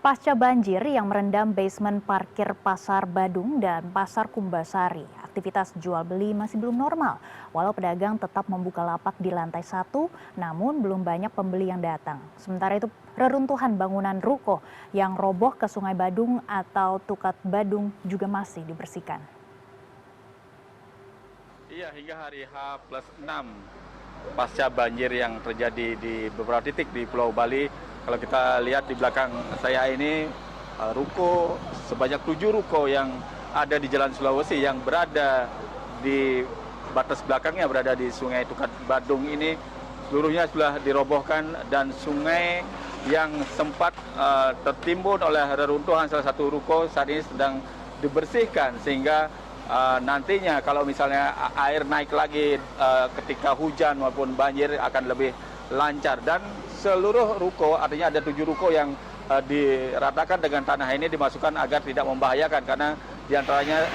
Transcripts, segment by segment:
Pasca banjir yang merendam basement parkir Pasar Badung dan Pasar Kumbasari, aktivitas jual beli masih belum normal. Walau pedagang tetap membuka lapak di lantai 1, namun belum banyak pembeli yang datang. Sementara itu, reruntuhan bangunan ruko yang roboh ke Sungai Badung atau Tukat Badung juga masih dibersihkan. Iya, hingga hari H+6 pasca banjir yang terjadi di beberapa titik di Pulau Bali. Kalau kita lihat di belakang saya ini, ruko sebanyak 7 ruko yang ada di Jalan Sulawesi yang berada di batas belakangnya, berada di Sungai Tukat Badung ini, seluruhnya sudah dirobohkan dan sungai yang sempat tertimbun oleh reruntuhan salah satu ruko saat ini sedang dibersihkan sehingga nantinya kalau misalnya air naik lagi ketika hujan maupun banjir akan lebih lancar. Dan seluruh ruko, artinya ada 7 ruko yang diratakan dengan tanah ini dimasukkan agar tidak membahayakan karena diantaranya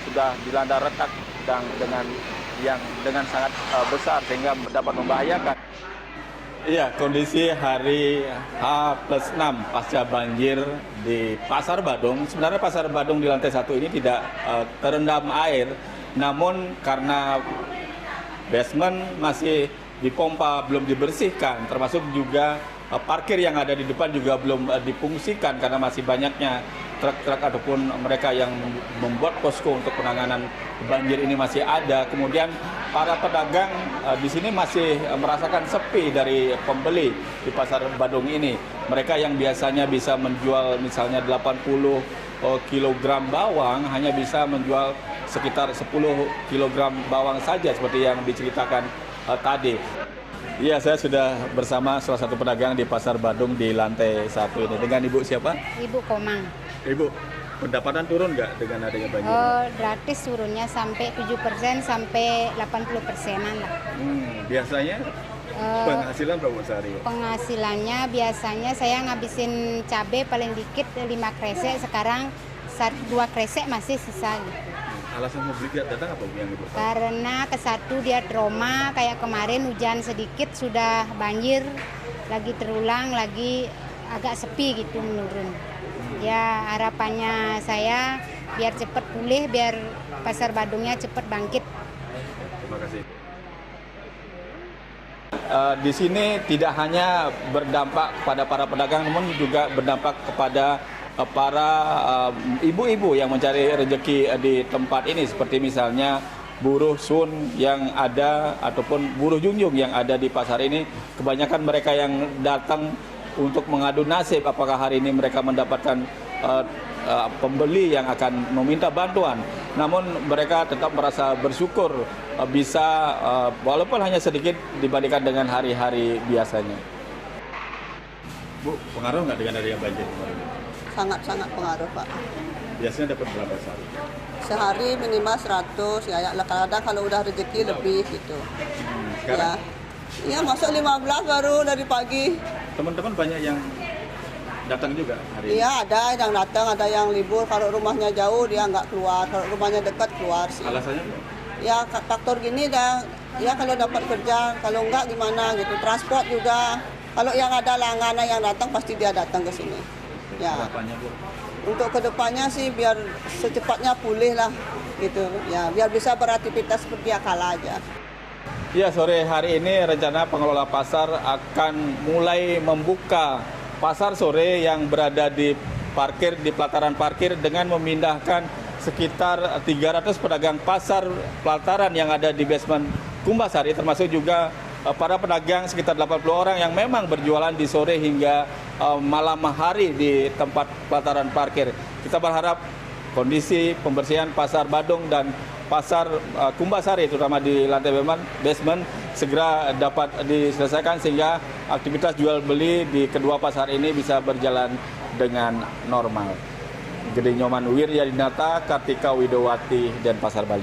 sudah dilanda retak dan dengan sangat besar sehingga dapat membahayakan. Iya, kondisi hari H+6 pasca banjir di Pasar Badung. Sebenarnya Pasar Badung di lantai 1 ini tidak terendam air, namun karena basement masih dipompa, belum dibersihkan, termasuk juga parkir yang ada di depan juga belum difungsikan karena masih banyaknya truk-truk ataupun mereka yang membuat posko untuk penanganan banjir ini masih ada. Kemudian para pedagang di sini masih merasakan sepi dari pembeli di Pasar Badung ini. Mereka yang biasanya bisa menjual misalnya 80 kilogram bawang hanya bisa menjual sekitar 10 kilogram bawang saja seperti yang diceritakan tadi. Iya, saya sudah bersama salah satu pedagang di Pasar Badung di lantai 1 ini. Dengan Ibu siapa? Ibu Komang. Ibu, pendapatan turun nggak dengan adanya banjir? Gratis turunnya sampai 7% sampai 80%-an lah. Biasanya penghasilan berapa sehari? Penghasilannya biasanya saya ngabisin cabai paling dikit 5 kresek, sekarang 2 kresek masih sisa gitu. Alasan mau beli datang apa yang Ibu? Karena ke satu dia trauma, kayak kemarin hujan sedikit sudah banjir, lagi terulang, lagi agak sepi gitu menurun. Ya harapannya saya biar cepat pulih, biar Pasar Badungnya cepat bangkit. Terima kasih. Di sini tidak hanya berdampak kepada para pedagang, namun juga berdampak kepada para ibu-ibu yang mencari rezeki di tempat ini, seperti misalnya buruh sun yang ada ataupun buruh junjung yang ada di pasar ini. Kebanyakan mereka yang datang untuk mengadu nasib apakah hari ini mereka mendapatkan pembeli yang akan meminta bantuan. Namun mereka tetap merasa bersyukur bisa walaupun hanya sedikit dibandingkan dengan hari-hari biasanya. Bu, pengaruh nggak dengan adanya banjir? Sangat-sangat pengaruh, Pak. Biasanya dapat berapa sehari? Sehari minimal 100, ya kadang kalau udah rezeki lebih gitu. Sekarang? Ya, masuk 15 baru dari pagi. Teman-teman banyak yang datang juga hari ini? Iya, ada yang datang, ada yang libur. Kalau rumahnya jauh dia nggak keluar, kalau rumahnya dekat keluar sih. Alasannya? Ya, faktor gini dah. Ya kalau dapat kerja, kalau nggak gimana gitu. Transport juga. Kalau yang ada langganan yang datang pasti dia datang ke sini. Ya. Harapannya, Bu? Untuk kedepannya sih biar secepatnya pulih lah gitu. Ya, biar bisa beraktivitas seperti kala aja. Ya, sore hari ini rencana pengelola pasar akan mulai membuka pasar sore yang berada di pelataran parkir dengan memindahkan sekitar 300 pedagang pasar pelataran yang ada di basement Kumbasari, termasuk juga para pedagang sekitar 80 orang yang memang berjualan di sore hingga malam hari di tempat pelataran parkir. Kita berharap kondisi pembersihan Pasar Badung dan Pasar Kumbasari, terutama di lantai basement, segera dapat diselesaikan sehingga aktivitas jual beli di kedua pasar ini bisa berjalan dengan normal. Gede Nyoman Wiryadinata, Kartika Widowati, dan Pasar Bali.